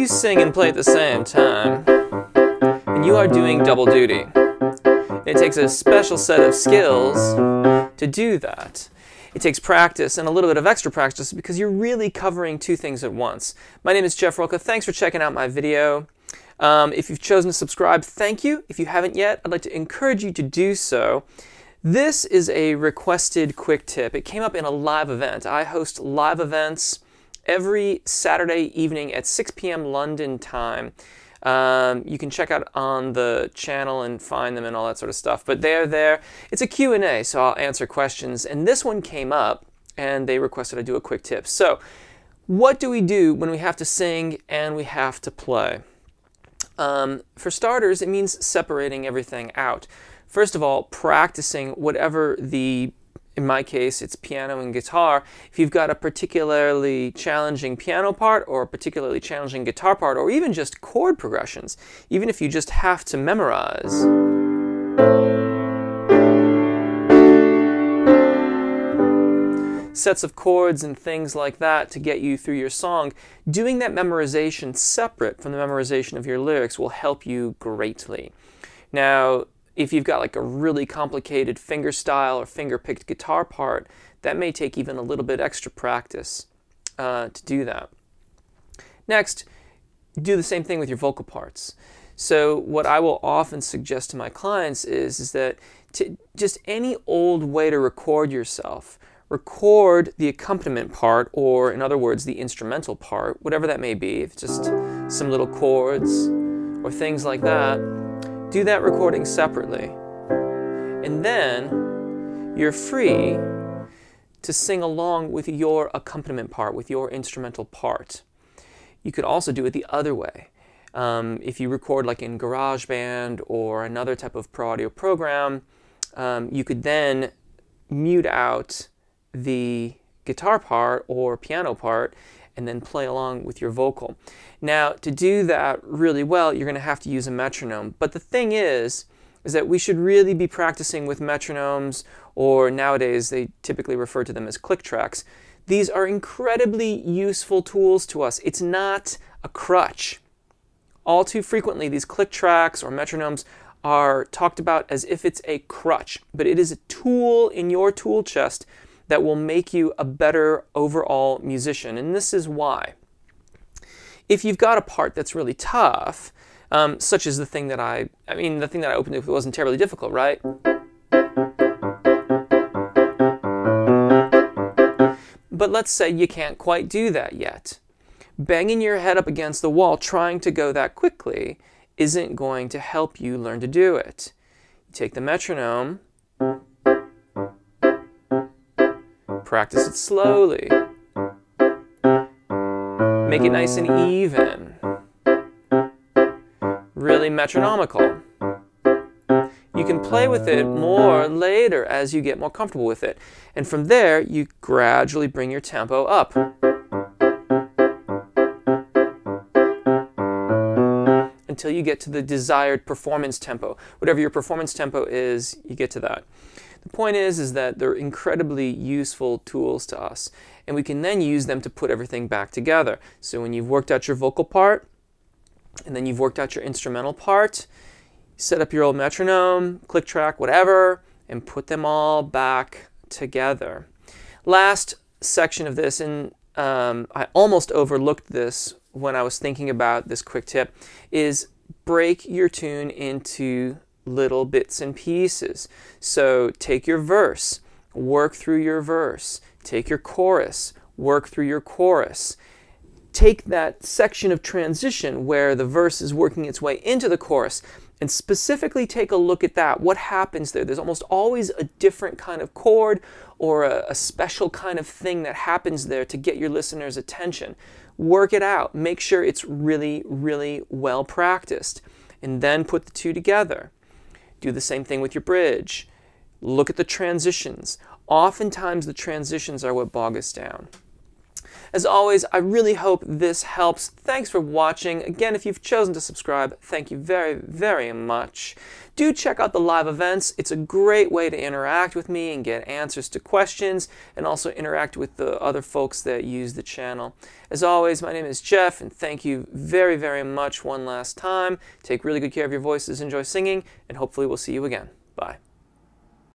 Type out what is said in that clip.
you sing and play at the same time, and you are doing double duty. It takes a special set of skills to do that. It takes practice and a little bit of extra practice because you're really covering two things at once. My name is Jeff Roca. Thanks for checking out my video. If you've chosen to subscribe, thank you. If you haven't yet, I'd like to encourage you to do so. This is a requested quick tip. It came up in a live event. I host live events every Saturday evening at 6 p.m. London time. You can check out on the channel and find them and all that sort of stuff. But they're there. It's a Q&A, so I'll answer questions. And this one came up, and they requested I do a quick tip. So what do we do when we have to sing and we have to play? For starters, it means separating everything out. First of all, practicing whatever in my case, it's piano and guitar. If you've got a particularly challenging piano part or a particularly challenging guitar part, or even just chord progressions, even if you just have to memorize, sets of chords and things like that to get you through your song, doing that memorization separate from the memorization of your lyrics will help you greatly. Now, if you've got like a really complicated fingerstyle or finger-picked guitar part, that may take even a little bit extra practice to do that. Next, do the same thing with your vocal parts. So what I will often suggest to my clients is that just any old way to record yourself, record the accompaniment part, or in other words, the instrumental part, whatever that may be, if it's just some little chords or things like that. Do that recording separately, and then you're free to sing along with your accompaniment part, with your instrumental part. You could also do it the other way. If you record like in GarageBand or another type of pro audio program, you could then mute out the guitar part or piano part and then play along with your vocal. Now, to do that really well, you're going to have to use a metronome. But the thing is that we should really be practicing with metronomes, or nowadays they typically refer to them as click tracks. These are incredibly useful tools to us. It's not a crutch. All too frequently, these click tracks or metronomes are talked about as if it's a crutch, but it is a tool in your tool chest that will make you a better overall musician. And this is why. If you've got a part that's really tough, such as the thing that I opened with wasn't terribly difficult, right? But let's say you can't quite do that yet. Banging your head up against the wall trying to go that quickly isn't going to help you learn to do it. You take the metronome, practice it slowly. Make it nice and even. Really metronomical. You can play with it more later as you get more comfortable with it. And from there, you gradually bring your tempo up. Until you get to the desired performance tempo. Whatever your performance tempo is, you get to that. The point is that they're incredibly useful tools to us, and we can then use them to put everything back together. So when you've worked out your vocal part, and then you've worked out your instrumental part, set up your old metronome, click track, whatever, and put them all back together. Last section of this, and I almost overlooked this when I was thinking about this quick tip, is break your tune into little bits and pieces. So take your verse, work through your verse. Take your chorus, work through your chorus. Take that section of transition where the verse is working its way into the chorus and specifically take a look at that. What happens there? There's almost always a different kind of chord or a special kind of thing that happens there to get your listener's attention. Work it out. Make sure it's really, really well practiced. And then put the two together. Do the same thing with your bridge. Look at the transitions. Oftentimes the transitions are what bog us down. As always, I really hope this helps. Thanks for watching. Again, if you've chosen to subscribe, thank you very, very much. Do check out the live events. It's a great way to interact with me and get answers to questions, and also interact with the other folks that use the channel. As always, my name is Jeff, and thank you very, very much one last time. Take really good care of your voices, enjoy singing, and hopefully we'll see you again. Bye.